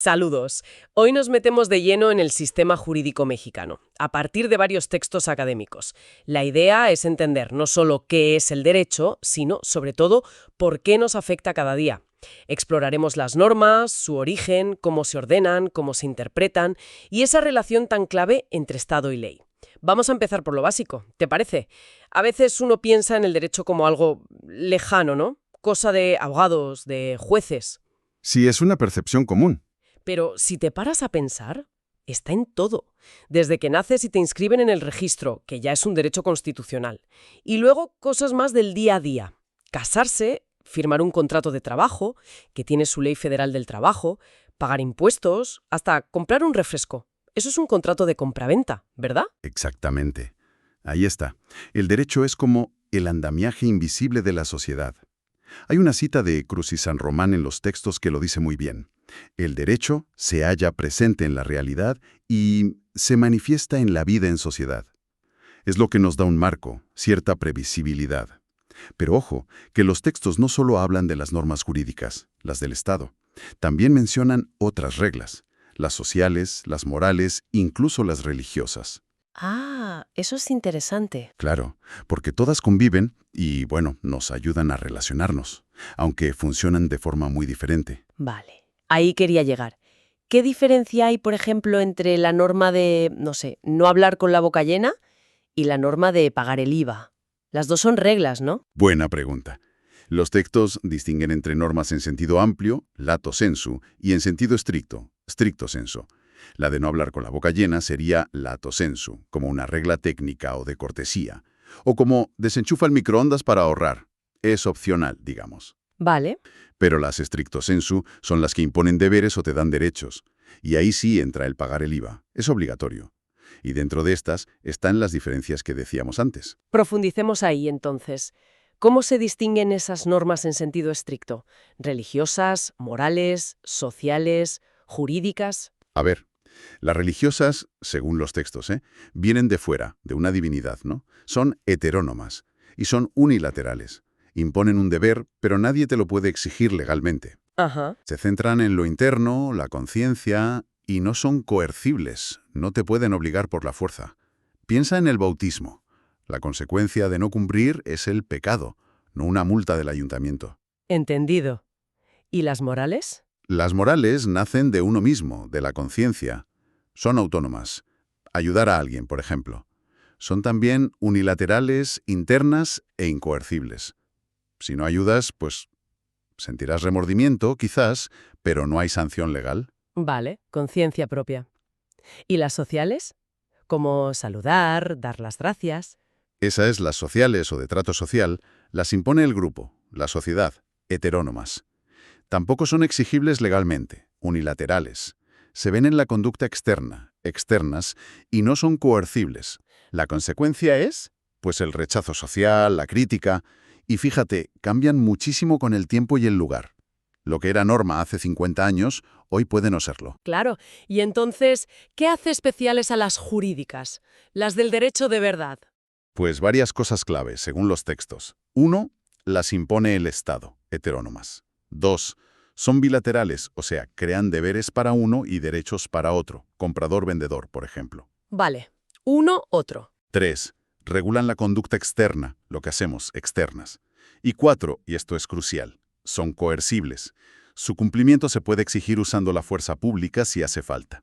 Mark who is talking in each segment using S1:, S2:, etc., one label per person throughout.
S1: Saludos. Hoy nos metemos de lleno en el sistema jurídico mexicano, a partir de varios textos académicos. La idea es entender no solo qué es el derecho, sino, sobre todo, por qué nos afecta cada día. Exploraremos las normas, su origen, cómo se ordenan, cómo se interpretan y esa relación tan clave entre Estado y ley. Vamos a empezar por lo básico, ¿te parece? A veces uno piensa en el derecho como algo lejano, ¿no? Cosa de abogados, de jueces.
S2: Sí, es una percepción común.
S1: Pero si te paras a pensar, está en todo. Desde que naces y te inscriben en el registro, que ya es un derecho constitucional. Y luego cosas más del día a día. Casarse, firmar un contrato de trabajo, que tiene su ley federal del trabajo, pagar impuestos, hasta comprar un refresco. Eso es un contrato de compraventa, ¿verdad?
S2: Exactamente. Ahí está. El derecho es como el andamiaje invisible de la sociedad. Hay una cita de Cruz y San Román en los textos que lo dice muy bien. El derecho se halla presente en la realidad y se manifiesta en la vida en sociedad. Es lo que nos da un marco, cierta previsibilidad. Pero ojo, que los textos no solo hablan de las normas jurídicas, las del Estado. También mencionan otras reglas, las sociales, las morales, incluso las religiosas.
S1: Ah, eso es interesante.
S2: Claro, porque todas conviven y, bueno, nos ayudan a relacionarnos, aunque funcionan de forma muy diferente.
S1: Vale, ahí quería llegar. ¿Qué diferencia hay, por ejemplo, entre la norma de, no hablar con la boca llena y la norma de pagar el IVA? Las dos son reglas, ¿no?
S2: Buena pregunta. Los textos distinguen entre normas en sentido amplio, lato sensu, y en sentido estricto, stricto sensu. La de no hablar con la boca llena sería lato sensu, como una regla técnica o de cortesía, o como desenchufa el microondas para ahorrar. Es opcional, digamos.
S1: Vale.
S2: Pero las stricto sensu son las que imponen deberes o te dan derechos. Y ahí sí entra el pagar el IVA. Es obligatorio. Y dentro de estas están las diferencias que decíamos antes.
S1: Profundicemos ahí, entonces. ¿Cómo se distinguen esas normas en sentido estricto? ¿Religiosas, morales, sociales, jurídicas?
S2: A ver, las religiosas, según los textos, vienen de fuera, de una divinidad, ¿no? Son heterónomas y son unilaterales. Imponen un deber, pero nadie te lo puede exigir legalmente.
S1: Ajá.
S2: Se centran en lo interno, la conciencia, y no son coercibles, no te pueden obligar por la fuerza. Piensa en el bautismo. La consecuencia de no cumplir es el pecado, no una multa del ayuntamiento.
S1: Entendido. ¿Y las morales?
S2: Las morales nacen de uno mismo, de la conciencia. Son autónomas. Ayudar a alguien, por ejemplo. Son también unilaterales, internas e incoercibles. Si no ayudas, pues sentirás remordimiento, quizás, pero no hay sanción legal.
S1: Vale, conciencia propia. ¿Y las sociales? Como saludar, dar las gracias.
S2: Esas, las sociales o de trato social, las impone el grupo, la sociedad, heterónomas. Tampoco son exigibles legalmente, unilaterales. Se ven en la conducta externa, externas, y no son coercibles. La consecuencia es, pues, el rechazo social, la crítica, y fíjate, cambian muchísimo con el tiempo y el lugar. Lo que era norma hace 50 años, hoy puede no serlo.
S1: Claro. Y entonces, ¿qué hace especiales a las jurídicas? Las del derecho de verdad.
S2: Pues varias cosas claves, según los textos. 1. Las impone el Estado, heterónomas. 2. Son bilaterales, o sea, crean deberes para uno y derechos para otro, comprador-vendedor, por ejemplo.
S1: Vale. Uno, otro.
S2: 3. Regulan la conducta externa, lo que hacemos, externas. Y 4, y esto es crucial, son coercibles. Su cumplimiento se puede exigir usando la fuerza pública si hace falta.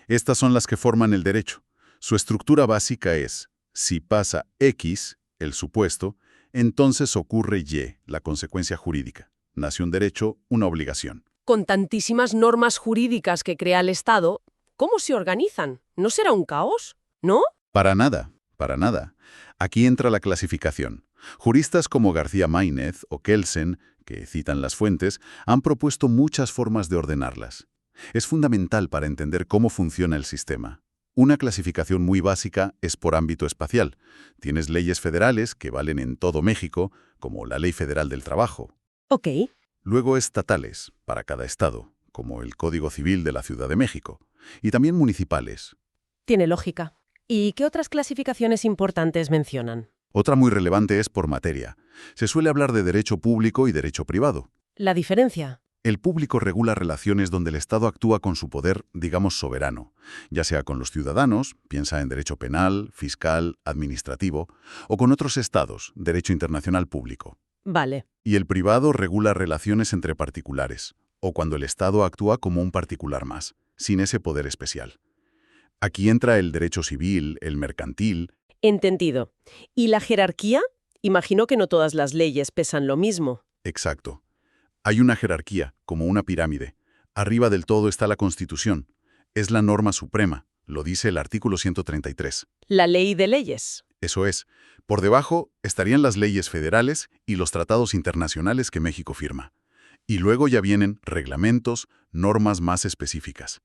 S2: Estas son las que forman el derecho. Su estructura básica es: si pasa X, el supuesto, entonces ocurre Y, la consecuencia jurídica. Nace un derecho, una obligación.
S1: Con tantísimas normas jurídicas que crea el Estado, ¿cómo se organizan? ¿No será un caos? ¿No?
S2: Para nada, para nada. Aquí entra la clasificación. Juristas como García Máinez o Kelsen, que citan las fuentes, han propuesto muchas formas de ordenarlas. Es fundamental para entender cómo funciona el sistema. Una clasificación muy básica es por ámbito espacial. Tienes leyes federales que valen en todo México, como la Ley Federal del Trabajo.
S1: Ok.
S2: Luego estatales, para cada estado, como el Código Civil de la Ciudad de México. Y también municipales.
S1: Tiene lógica. ¿Y qué otras clasificaciones importantes mencionan?
S2: Otra muy relevante es por materia. Se suele hablar de derecho público y derecho privado.
S1: La diferencia.
S2: El público regula relaciones donde el Estado actúa con su poder, digamos, soberano, ya sea con los ciudadanos, piensa en derecho penal, fiscal, administrativo, o con otros estados, derecho internacional público.
S1: Vale.
S2: Y el privado regula relaciones entre particulares, o cuando el Estado actúa como un particular más, sin ese poder especial. Aquí entra el derecho civil, el mercantil.
S1: Entendido. ¿Y la jerarquía? Imagino que no todas las leyes pesan lo mismo.
S2: Exacto. Hay una jerarquía, como una pirámide. Arriba del todo está la Constitución. Es la norma suprema, lo dice el artículo 133.
S1: La ley de leyes.
S2: Eso es. Por debajo estarían las leyes federales y los tratados internacionales que México firma. Y luego ya vienen reglamentos, normas más específicas.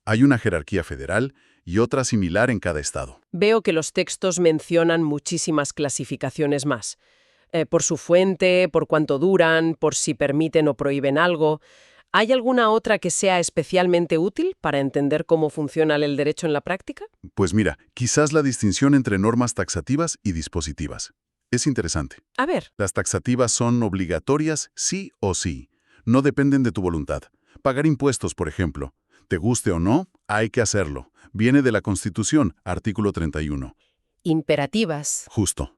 S2: Hay una jerarquía federal y otra similar en cada estado.
S1: Veo que los textos mencionan muchísimas clasificaciones más. Por su fuente, por cuánto duran, por si permiten o prohíben algo. ¿Hay alguna otra que sea especialmente útil para entender cómo funciona el derecho en la práctica?
S2: Pues mira, quizás la distinción entre normas taxativas y dispositivas. Es interesante.
S1: A ver.
S2: Las taxativas son obligatorias sí o sí. No dependen de tu voluntad. Pagar impuestos, por ejemplo. Te guste o no, hay que hacerlo. Viene de la Constitución, artículo 31.
S1: Imperativas.
S2: Justo.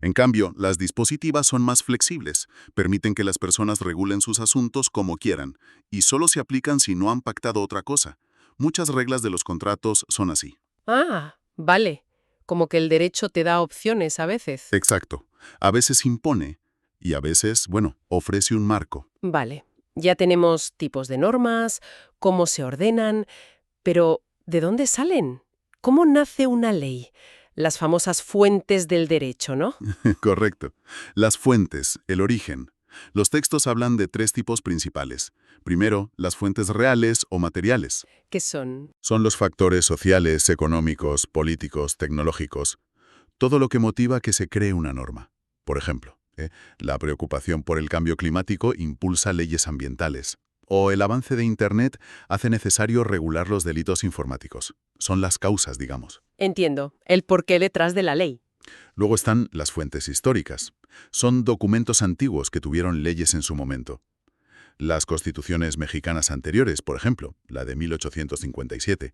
S2: En cambio, las dispositivas son más flexibles, permiten que las personas regulen sus asuntos como quieran, y solo se aplican si no han pactado otra cosa. Muchas reglas de los contratos son así.
S1: Ah, vale. Como que el derecho te da opciones a veces.
S2: Exacto. A veces impone, y a veces, ofrece un marco.
S1: Vale. Ya tenemos tipos de normas, cómo se ordenan, pero ¿de dónde salen? ¿Cómo nace una ley? Las famosas fuentes del derecho, ¿no?
S2: Correcto. Las fuentes, el origen. Los textos hablan de tres tipos principales. Primero, las fuentes reales o materiales.
S1: ¿Qué son?
S2: Son los factores sociales, económicos, políticos, tecnológicos. Todo lo que motiva que se cree una norma. Por ejemplo, la preocupación por el cambio climático impulsa leyes ambientales. O el avance de Internet hace necesario regular los delitos informáticos. Son las causas, digamos.
S1: Entiendo. El porqué detrás de la ley.
S2: Luego están las fuentes históricas. Son documentos antiguos que tuvieron leyes en su momento. Las constituciones mexicanas anteriores, por ejemplo, la de 1857,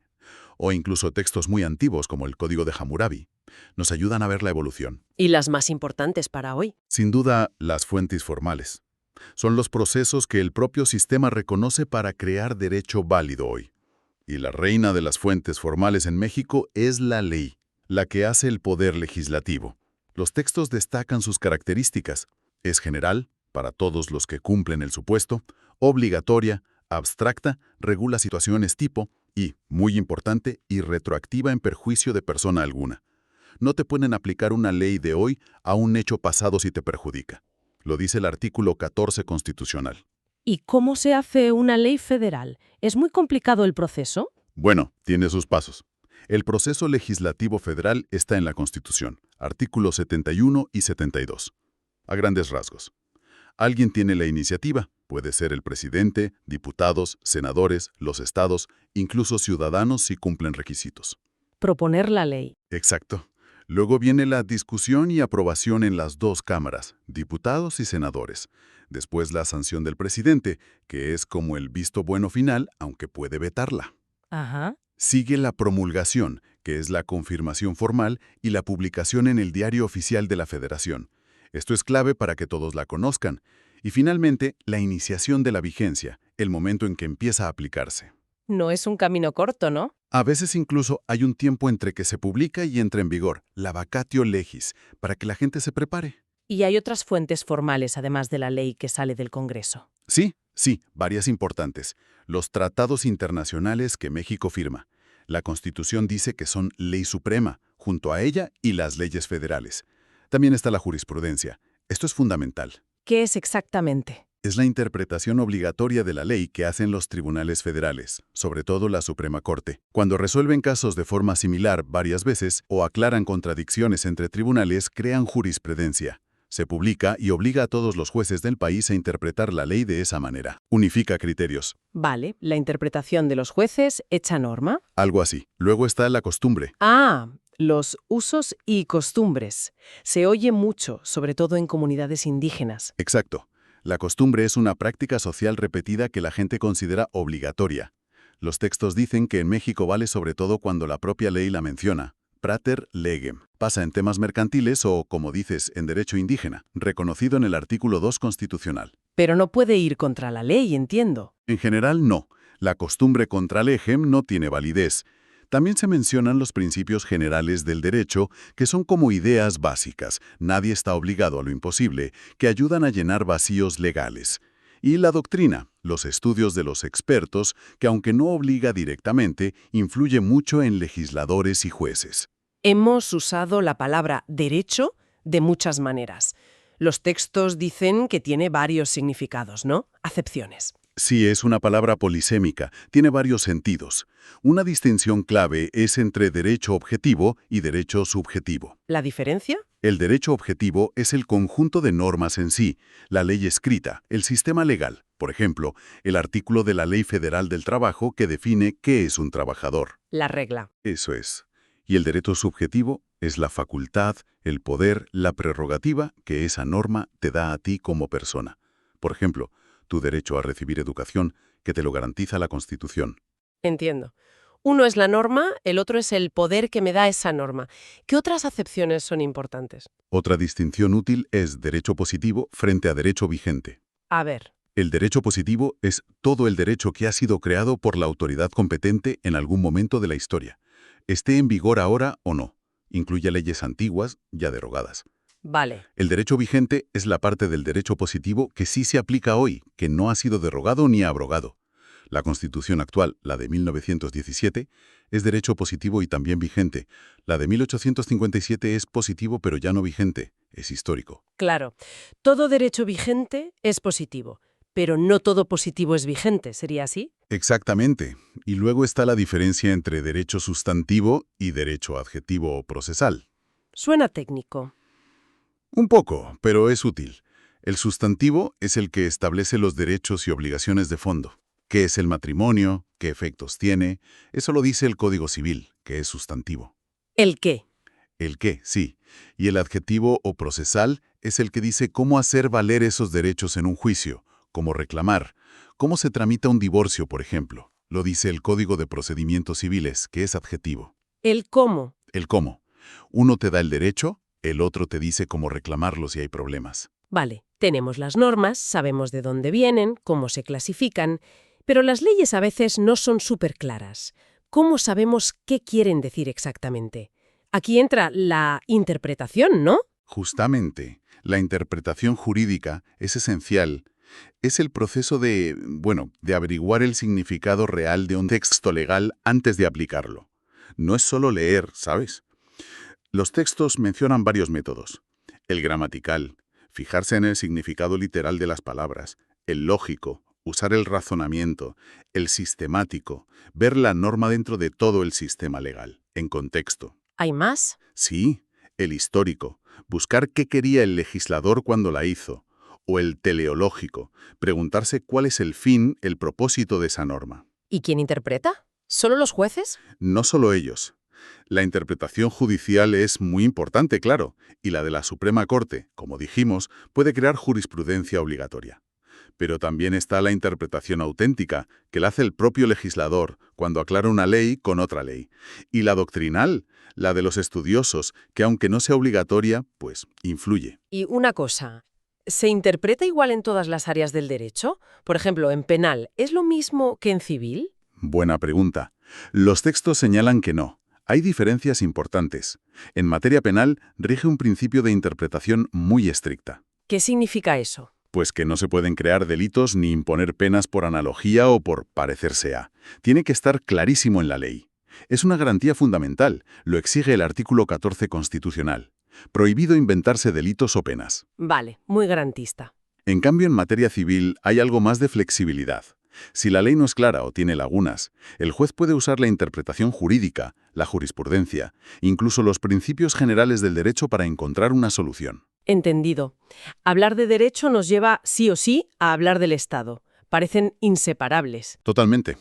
S2: o incluso textos muy antiguos como el Código de Hammurabi, nos ayudan a ver la evolución.
S1: Y las más importantes para hoy.
S2: Sin duda, las fuentes formales. Son los procesos que el propio sistema reconoce para crear derecho válido hoy. Y la reina de las fuentes formales en México es la ley, la que hace el poder legislativo. Los textos destacan sus características. Es general, para todos los que cumplen el supuesto, obligatoria, abstracta, regula situaciones tipo y, muy importante, irretroactiva en perjuicio de persona alguna. No te pueden aplicar una ley de hoy a un hecho pasado si te perjudica. Lo dice el artículo 14 constitucional.
S3: ¿Y cómo se hace una ley federal? ¿Es muy complicado el proceso?
S2: Bueno, tiene sus pasos. El proceso legislativo federal está en la Constitución, artículos 71 y 72. A grandes rasgos. Alguien tiene la iniciativa, puede ser el presidente, diputados, senadores, los estados, incluso ciudadanos si cumplen requisitos.
S3: Proponer la ley.
S2: Exacto. Luego viene la discusión y aprobación en las dos cámaras, diputados y senadores. Después la sanción del presidente, que es como el visto bueno final, aunque puede vetarla.
S3: Ajá.
S2: Sigue la promulgación, que es la confirmación formal y la publicación en el Diario Oficial de la Federación. Esto es clave para que todos la conozcan. Y finalmente, la iniciación de la vigencia, el momento en que empieza a aplicarse.
S3: No es un camino corto, ¿no?
S2: A veces incluso hay un tiempo entre que se publica y entra en vigor, la vacatio legis, para que la gente se prepare.
S3: Y hay otras fuentes formales, además de la ley que sale del Congreso.
S2: Sí, varias importantes. Los tratados internacionales que México firma. La Constitución dice que son ley suprema, junto a ella y las leyes federales. También está la jurisprudencia. Esto es fundamental.
S3: ¿Qué es exactamente?
S2: Es la interpretación obligatoria de la ley que hacen los tribunales federales, sobre todo la Suprema Corte. Cuando resuelven casos de forma similar varias veces o aclaran contradicciones entre tribunales, crean jurisprudencia. Se publica y obliga a todos los jueces del país a interpretar la ley de esa manera. Unifica criterios.
S1: Vale, la interpretación de los jueces hecha norma.
S2: Algo así. Luego está la costumbre.
S1: Ah, los usos y costumbres. Se oye mucho, sobre todo en comunidades indígenas.
S2: Exacto. La costumbre es una práctica social repetida que la gente considera obligatoria. Los textos dicen que en México vale sobre todo cuando la propia ley la menciona. Prater legem. Pasa en temas mercantiles o, como dices, en derecho indígena, reconocido en el artículo 2 constitucional.
S3: Pero no puede ir contra la ley, entiendo.
S2: En general, no. La costumbre contra legem no tiene validez. También se mencionan los principios generales del derecho, que son como ideas básicas, nadie está obligado a lo imposible, que ayudan a llenar vacíos legales. Y la doctrina, los estudios de los expertos, que aunque no obliga directamente, influye mucho en legisladores y jueces.
S3: Hemos usado la palabra derecho de muchas maneras. Los textos dicen que tiene varios significados, ¿no? Acepciones.
S2: Sí, es una palabra polisémica, tiene varios sentidos. Una distinción clave es entre derecho objetivo y derecho subjetivo.
S3: ¿La diferencia?
S2: El derecho objetivo es el conjunto de normas en sí, la ley escrita, el sistema legal. Por ejemplo, el artículo de la Ley Federal del Trabajo que define qué es un trabajador.
S3: La regla.
S2: Eso es. Y el derecho subjetivo es la facultad, el poder, la prerrogativa que esa norma te da a ti como persona. Por ejemplo, tu derecho a recibir educación, que te lo garantiza la Constitución.
S3: Entiendo. Uno es la norma, el otro es el poder que me da esa norma. ¿Qué otras acepciones son importantes?
S2: Otra distinción útil es derecho positivo frente a derecho vigente.
S3: A ver.
S2: El derecho positivo es todo el derecho que ha sido creado por la autoridad competente en algún momento de la historia, esté en vigor ahora o no. Incluye leyes antiguas, ya derogadas.
S3: Vale.
S2: El derecho vigente es la parte del derecho positivo que sí se aplica hoy, que no ha sido derogado ni abrogado. La Constitución actual, la de 1917, es derecho positivo y también vigente. La de 1857 es positivo pero ya no vigente, es histórico.
S3: Claro. Todo derecho vigente es positivo, pero no todo positivo es vigente, ¿sería así?
S2: Exactamente. Y luego está la diferencia entre derecho sustantivo y derecho adjetivo o procesal.
S3: Suena técnico.
S2: Un poco, pero es útil. El sustantivo es el que establece los derechos y obligaciones de fondo. ¿Qué es el matrimonio? ¿Qué efectos tiene? Eso lo dice el Código Civil, que es sustantivo.
S3: ¿El qué?
S2: El qué, sí. Y el adjetivo o procesal es el que dice cómo hacer valer esos derechos en un juicio, cómo reclamar, cómo se tramita un divorcio, por ejemplo. Lo dice el Código de Procedimientos Civiles, que es adjetivo.
S3: ¿El cómo?
S2: El cómo. Uno te da el derecho, el otro te dice cómo reclamarlo si hay problemas.
S3: Vale, tenemos las normas, sabemos de dónde vienen, cómo se clasifican, pero las leyes a veces no son súper claras. ¿Cómo sabemos qué quieren decir exactamente? Aquí entra la interpretación, ¿no?
S2: Justamente, la interpretación jurídica es esencial. Es el proceso de averiguar el significado real de un texto legal antes de aplicarlo. No es solo leer, ¿sabes? Los textos mencionan varios métodos. El gramatical, fijarse en el significado literal de las palabras. El lógico, usar el razonamiento. El sistemático, ver la norma dentro de todo el sistema legal, en contexto.
S3: ¿Hay más?
S2: Sí, el histórico, buscar qué quería el legislador cuando la hizo. O el teleológico, preguntarse cuál es el fin, el propósito de esa norma.
S3: ¿Y quién interpreta? ¿Solo los jueces?
S2: No solo ellos. La interpretación judicial es muy importante, claro, y la de la Suprema Corte, como dijimos, puede crear jurisprudencia obligatoria. Pero también está la interpretación auténtica, que la hace el propio legislador cuando aclara una ley con otra ley. Y la doctrinal, la de los estudiosos, que aunque no sea obligatoria, pues influye.
S3: Y una cosa, ¿se interpreta igual en todas las áreas del derecho? Por ejemplo, en penal, ¿es lo mismo que en civil?
S2: Buena pregunta. Los textos señalan que no. Hay diferencias importantes. En materia penal rige un principio de interpretación muy estricta.
S3: ¿Qué significa eso?
S2: Pues que no se pueden crear delitos ni imponer penas por analogía o por parecerse a. Tiene que estar clarísimo en la ley. Es una garantía fundamental, lo exige el artículo 14 constitucional. Prohibido inventarse delitos o penas.
S3: Vale, muy garantista.
S2: En cambio, en materia civil hay algo más de flexibilidad. Si la ley no es clara o tiene lagunas, el juez puede usar la interpretación jurídica, la jurisprudencia, incluso los principios generales del derecho para encontrar una solución.
S3: Entendido. Hablar de derecho nos lleva sí o sí a hablar del Estado. Parecen inseparables.
S2: Totalmente.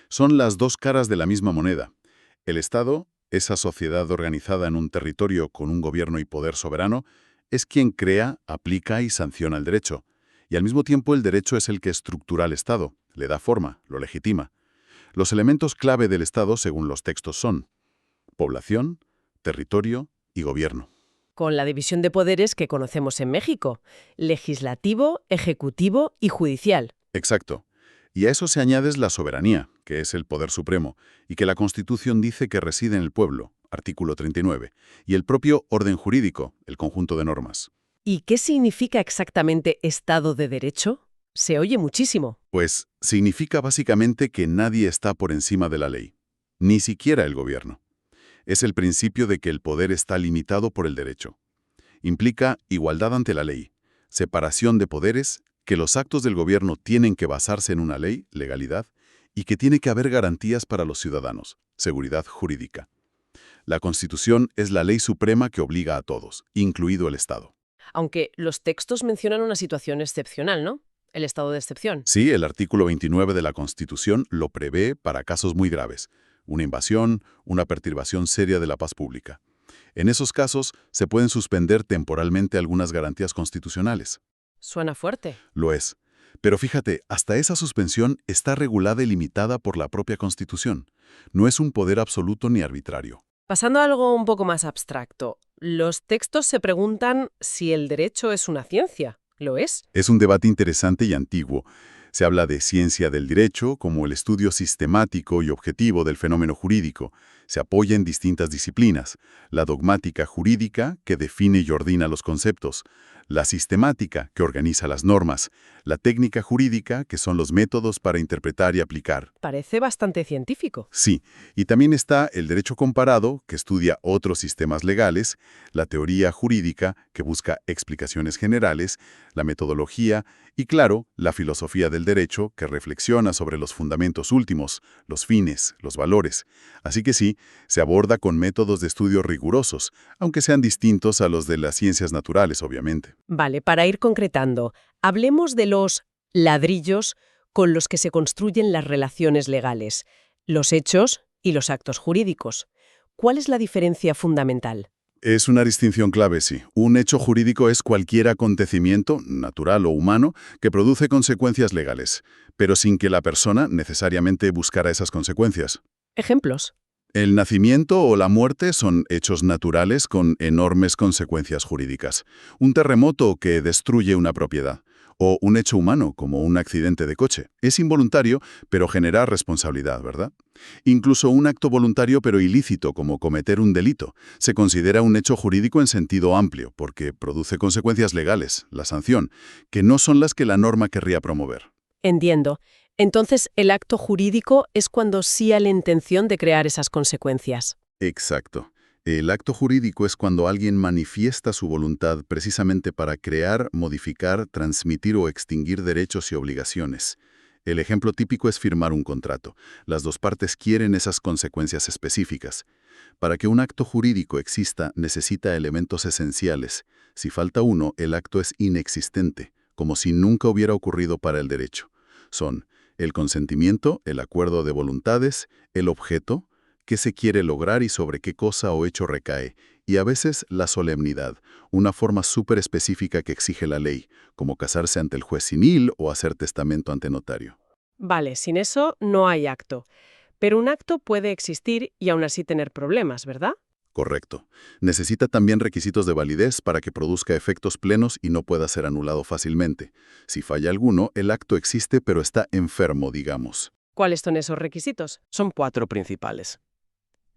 S2: Son las dos caras de la misma moneda. El Estado, esa sociedad organizada en un territorio con un gobierno y poder soberano, es quien crea, aplica y sanciona el derecho. Y al mismo tiempo el derecho es el que estructura al Estado, le da forma, lo legitima. Los elementos clave del Estado, según los textos, son población, territorio y gobierno.
S3: Con la división de poderes que conocemos en México: legislativo, ejecutivo y judicial.
S2: Exacto. Y a eso se añade la soberanía, que es el poder supremo, y que la Constitución dice que reside en el pueblo, artículo 39, y el propio orden jurídico, el conjunto de normas.
S3: ¿Y qué significa exactamente Estado de Derecho? Se oye muchísimo.
S2: Pues significa básicamente que nadie está por encima de la ley, ni siquiera el gobierno. Es el principio de que el poder está limitado por el derecho. Implica igualdad ante la ley, separación de poderes, que los actos del gobierno tienen que basarse en una ley, legalidad, y que tiene que haber garantías para los ciudadanos, seguridad jurídica. La Constitución es la ley suprema que obliga a todos, incluido el Estado.
S3: Aunque los textos mencionan una situación excepcional, ¿no? El estado de excepción.
S2: Sí, el artículo 29 de la Constitución lo prevé para casos muy graves, una invasión, una perturbación seria de la paz pública. En esos casos, se pueden suspender temporalmente algunas garantías constitucionales.
S3: Suena fuerte.
S2: Lo es. Pero fíjate, hasta esa suspensión está regulada y limitada por la propia Constitución. No es un poder absoluto ni arbitrario.
S3: Pasando a algo un poco más abstracto, los textos se preguntan si el derecho es una ciencia. ¿Lo es?
S2: Es un debate interesante y antiguo. Se habla de ciencia del derecho como el estudio sistemático y objetivo del fenómeno jurídico. Se apoya en distintas disciplinas: la dogmática jurídica, que define y ordena los conceptos; la sistemática, que organiza las normas; la técnica jurídica, que son los métodos para interpretar y aplicar.
S3: Parece bastante científico.
S2: Sí, y también está el derecho comparado, que estudia otros sistemas legales; la teoría jurídica, que busca explicaciones generales; la metodología y, claro, la filosofía del derecho, que reflexiona sobre los fundamentos últimos, los fines, los valores. Así que sí, se aborda con métodos de estudio rigurosos, aunque sean distintos a los de las ciencias naturales, obviamente.
S3: Vale, para ir concretando, hablemos de los ladrillos con los que se construyen las relaciones legales, los hechos y los actos jurídicos. ¿Cuál es la diferencia fundamental?
S2: Es una distinción clave, sí. Un hecho jurídico es cualquier acontecimiento, natural o humano, que produce consecuencias legales, pero sin que la persona necesariamente buscara esas consecuencias.
S3: ¿Ejemplos?
S2: El nacimiento o la muerte son hechos naturales con enormes consecuencias jurídicas. Un terremoto que destruye una propiedad. O un hecho humano, como un accidente de coche. Es involuntario, pero genera responsabilidad, ¿verdad? Incluso un acto voluntario pero ilícito, como cometer un delito, se considera un hecho jurídico en sentido amplio, porque produce consecuencias legales, la sanción, que no son las que la norma querría promover.
S3: Entiendo. Entonces, el acto jurídico es cuando sí hay la intención de crear esas consecuencias.
S2: Exacto. El acto jurídico es cuando alguien manifiesta su voluntad precisamente para crear, modificar, transmitir o extinguir derechos y obligaciones. El ejemplo típico es firmar un contrato. Las dos partes quieren esas consecuencias específicas. Para que un acto jurídico exista, necesita elementos esenciales. Si falta uno, el acto es inexistente, como si nunca hubiera ocurrido para el derecho. Son el consentimiento, el acuerdo de voluntades, el objeto, qué se quiere lograr y sobre qué cosa o hecho recae, y a veces la solemnidad, una forma súper específica que exige la ley, como casarse ante el juez civil o hacer testamento ante notario.
S3: Vale, sin eso no hay acto. Pero un acto puede existir y aún así tener problemas, ¿verdad?
S2: Correcto. Necesita también requisitos de validez para que produzca efectos plenos y no pueda ser anulado fácilmente. Si falla alguno, el acto existe pero está enfermo, digamos.
S3: ¿Cuáles son esos requisitos?
S1: Son 4 principales.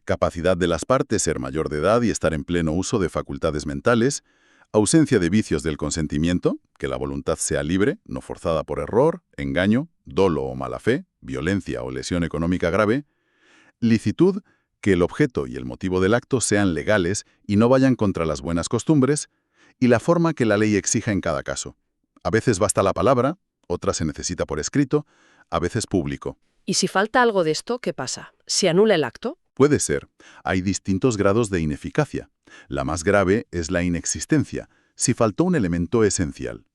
S2: Capacidad de las partes, ser mayor de edad y estar en pleno uso de facultades mentales; ausencia de vicios del consentimiento, que la voluntad sea libre, no forzada por error, engaño, dolo o mala fe, violencia o lesión económica grave; licitud, que el objeto y el motivo del acto sean legales y no vayan contra las buenas costumbres; y la forma que la ley exija en cada caso. A veces basta la palabra, otras se necesita por escrito, a veces público.
S3: ¿Y si falta algo de esto, qué pasa? ¿Se anula el acto?
S2: Puede ser. Hay distintos grados de ineficacia. La más grave es la inexistencia, si faltó un elemento esencial.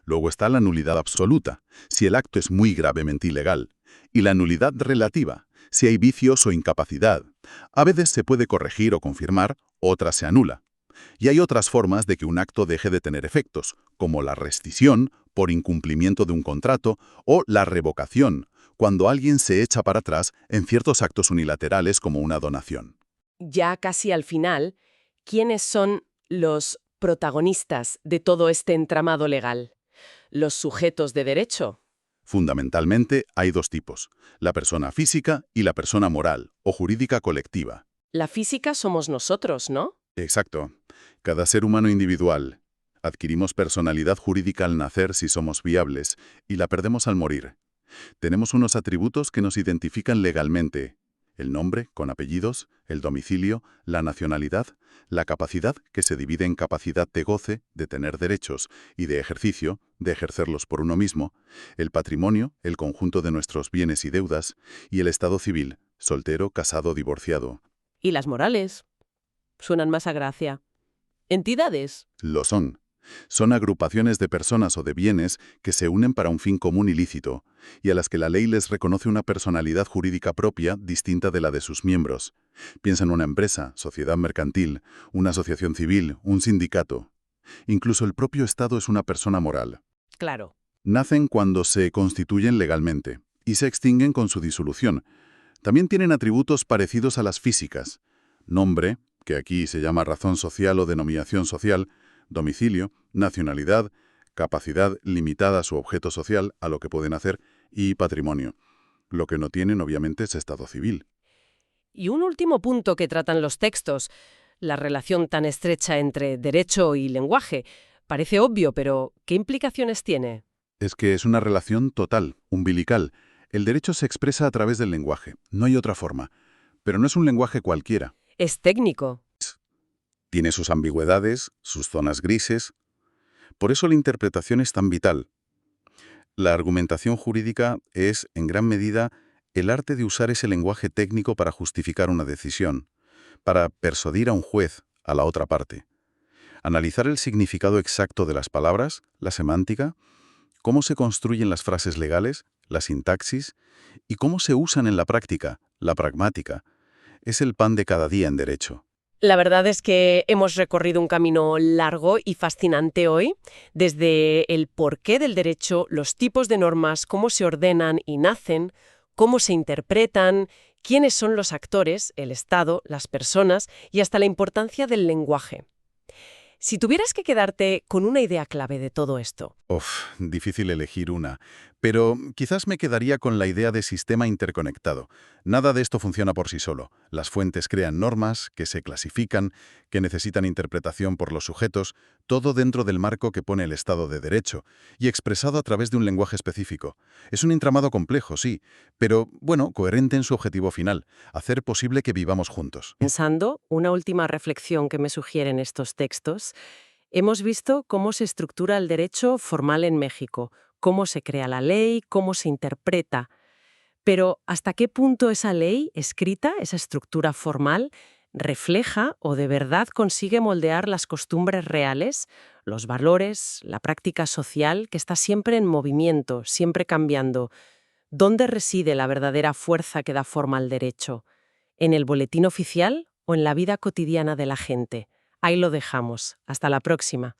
S2: Luego está la nulidad absoluta, si el acto es muy gravemente ilegal. Y la nulidad relativa, si hay vicios o incapacidad. A veces se puede corregir o confirmar, otras se anula. Y hay otras formas de que un acto deje de tener efectos, como la rescisión, por incumplimiento de un contrato, o la revocación, cuando alguien se echa para atrás en ciertos actos unilaterales como una donación.
S1: Ya casi al final, ¿quiénes son los protagonistas de todo este entramado legal? ¿Los sujetos de derecho?
S2: Fundamentalmente hay dos tipos, la persona física y la persona moral o jurídica colectiva.
S1: La física somos nosotros, ¿no?
S2: Exacto. Cada ser humano individual. Adquirimos personalidad jurídica al nacer si somos viables y la perdemos al morir. Tenemos unos atributos que nos identifican legalmente. El nombre, con apellidos, el domicilio, la nacionalidad, la capacidad, que se divide en capacidad de goce, de tener derechos, y de ejercicio, de ejercerlos por uno mismo, el patrimonio, el conjunto de nuestros bienes y deudas, y el estado civil, soltero, casado, divorciado.
S1: ¿Y las morales? Suenan más a gracia. ¿Entidades?
S2: Lo son. Son agrupaciones de personas o de bienes que se unen para un fin común ilícito, y a las que la ley les reconoce una personalidad jurídica propia distinta de la de sus miembros. Piensa en una empresa, sociedad mercantil, una asociación civil, un sindicato. Incluso el propio Estado es una persona moral.
S1: Claro.
S2: Nacen cuando se constituyen legalmente y se extinguen con su disolución. También tienen atributos parecidos a las físicas. Nombre, que aquí se llama razón social o denominación social, domicilio, nacionalidad, capacidad limitada a su objeto social, a lo que pueden hacer, y patrimonio. Lo que no tienen, obviamente, es estado civil.
S1: Y un último punto que tratan los textos, la relación tan estrecha entre derecho y lenguaje. Parece obvio, pero ¿qué implicaciones tiene?
S2: Es que es una relación total, umbilical. El derecho se expresa a través del lenguaje, no hay otra forma. Pero no es un lenguaje cualquiera.
S1: Es técnico.
S2: Tiene sus ambigüedades, sus zonas grises. Por eso la interpretación es tan vital. La argumentación jurídica es, en gran medida, el arte de usar ese lenguaje técnico para justificar una decisión, para persuadir a un juez, a la otra parte. Analizar el significado exacto de las palabras, la semántica, cómo se construyen las frases legales, la sintaxis, y cómo se usan en la práctica, la pragmática, es el pan de cada día en derecho.
S1: La verdad es que hemos recorrido un camino largo y fascinante hoy, desde el porqué del derecho, los tipos de normas, cómo se ordenan y nacen, cómo se interpretan, quiénes son los actores, el Estado, las personas y hasta la importancia del lenguaje. Si tuvieras que quedarte con una idea clave de todo esto,
S2: Difícil elegir una, pero quizás me quedaría con la idea de sistema interconectado. Nada de esto funciona por sí solo. Las fuentes crean normas, que se clasifican, que necesitan interpretación por los sujetos, todo dentro del marco que pone el Estado de Derecho, y expresado a través de un lenguaje específico. Es un entramado complejo, sí, pero, bueno, coherente en su objetivo final, hacer posible que vivamos juntos.
S1: pensando, una última reflexión que me sugieren estos textos, hemos visto cómo se estructura el derecho formal en México, cómo se crea la ley, cómo se interpreta. Pero ¿hasta qué punto esa ley escrita, esa estructura formal, refleja o de verdad consigue moldear las costumbres reales, los valores, la práctica social que está siempre en movimiento, siempre cambiando? ¿Dónde reside la verdadera fuerza que da forma al derecho? ¿En el boletín oficial o en la vida cotidiana de la gente? Ahí lo dejamos. Hasta la próxima.